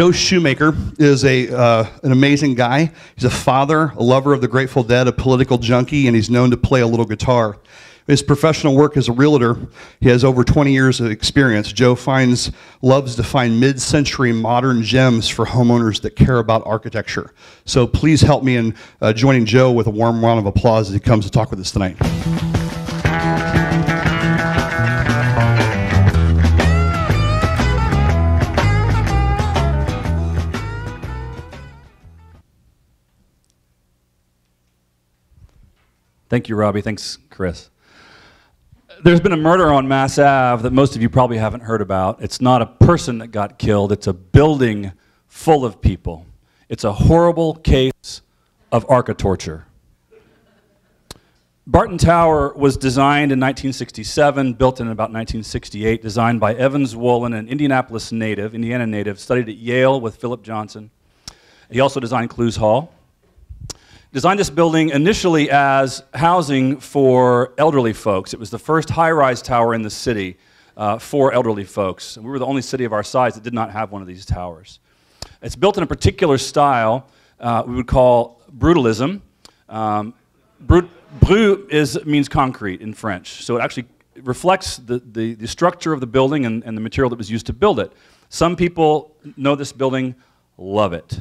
Joe Shoemaker is an amazing guy. He's a father, a lover of the Grateful Dead, a political junkie, and he's known to play a little guitar. His professional work as a realtor, he has over 20 years of experience. Joe loves to find mid-century modern gems for homeowners that care about architecture. So please help me in joining Joe with a warm round of applause as he comes to talk with us tonight. Thank you, Robbie. Thanks, Chris. There's been a murder on Mass Ave that most of you probably haven't heard about. It's not a person that got killed. It's a building full of people. It's a horrible case of architorture. Barton Tower was designed in 1967, built in about 1968, designed by Evans Wolin, an Indiana native, studied at Yale with Philip Johnson. He also designed Clues Hall. Designed this building initially as housing for elderly folks. It was the first high-rise tower in the city for elderly folks. We were the only city of our size that did not have one of these towers. It's built in a particular style we would call brutalism. Brut means concrete in French, so it actually reflects the structure of the building and the material that was used to build it. Some people know this building, love it.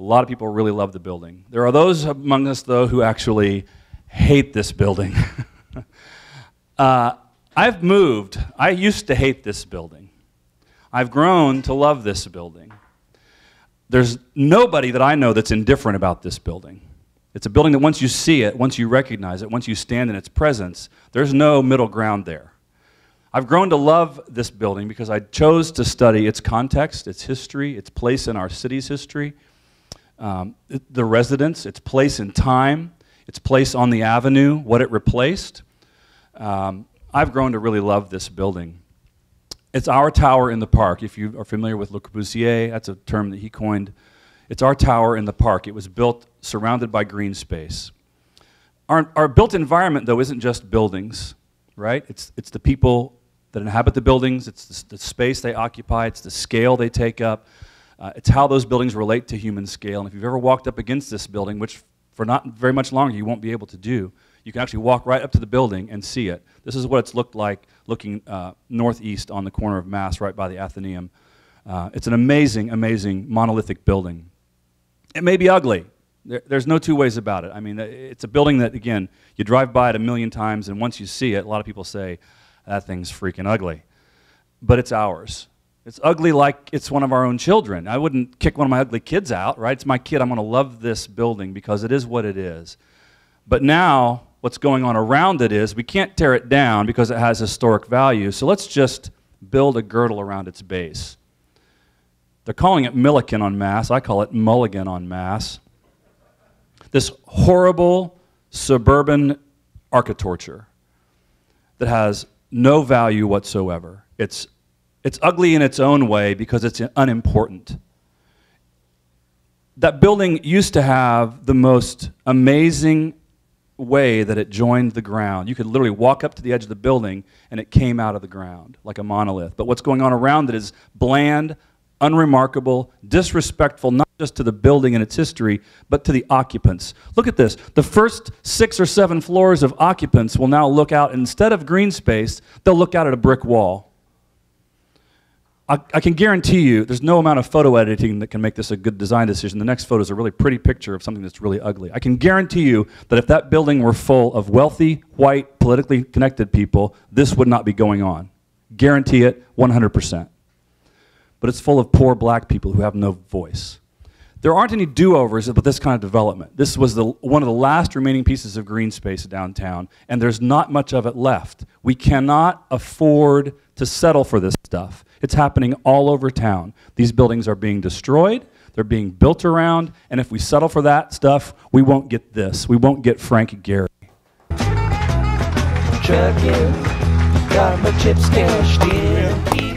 A lot of people really love the building. There are those among us, though, who actually hate this building. I've moved. I used to hate this building. I've grown to love this building. There's nobody that I know that's indifferent about this building. It's a building that once you see it, once you recognize it, once you stand in its presence, there's no middle ground there. I've grown to love this building because I chose to study its context, its history, its place in our city's history, the residents, its place in time, its place on the avenue, what it replaced. I've grown to really love this building. It's our tower in the park. If you are familiar with Le Corbusier, that's a term that he coined. It's our tower in the park. It was built surrounded by green space. Our built environment, though, isn't just buildings, right? It's the people that inhabit the buildings, it's the space they occupy, it's the scale they take up. It's how those buildings relate to human scale. And if you've ever walked up against this building, which for not very much longer you won't be able to do, you can actually walk right up to the building and see it. This is what it's looked like looking northeast on the corner of Mass, right by the Athenaeum. It's an amazing, amazing monolithic building. It may be ugly. There's no two ways about it. I mean, it's a building that, again, you drive by it a million times, and once you see it, a lot of people say, that thing's freaking ugly. But it's ours. It's ugly like it's one of our own children. I wouldn't kick one of my ugly kids out, right? It's my kid. I'm going to love this building because it is what it is. But now, what's going on around it is we can't tear it down because it has historic value, so let's just build a girdle around its base. They're calling it Milliken on Mass. I call it Mulligan on Mass. This horrible suburban architorture that has no value whatsoever. It's ugly in its own way because it's unimportant. That building used to have the most amazing way that it joined the ground. You could literally walk up to the edge of the building and it came out of the ground like a monolith. But what's going on around it is bland, unremarkable, disrespectful, not just to the building and its history, but to the occupants. Look at this. The first 6 or 7 floors of occupants will now look out, instead of green space, they'll look out at a brick wall. I can guarantee you there's no amount of photo editing that can make this a good design decision. The next photo is a really pretty picture of something that's really ugly. I can guarantee you that if that building were full of wealthy, white, politically connected people, this would not be going on. Guarantee it 100%. But it's full of poor black people who have no voice. There aren't any do-overs with this kind of development. This was one of the last remaining pieces of green space downtown, and there's not much of it left. We cannot afford to settle for this stuff. It's happening all over town. These buildings are being destroyed, they're being built around, and if we settle for that stuff, we won't get this. We won't get Frank Gehry. Trucking, got my chips cashed in.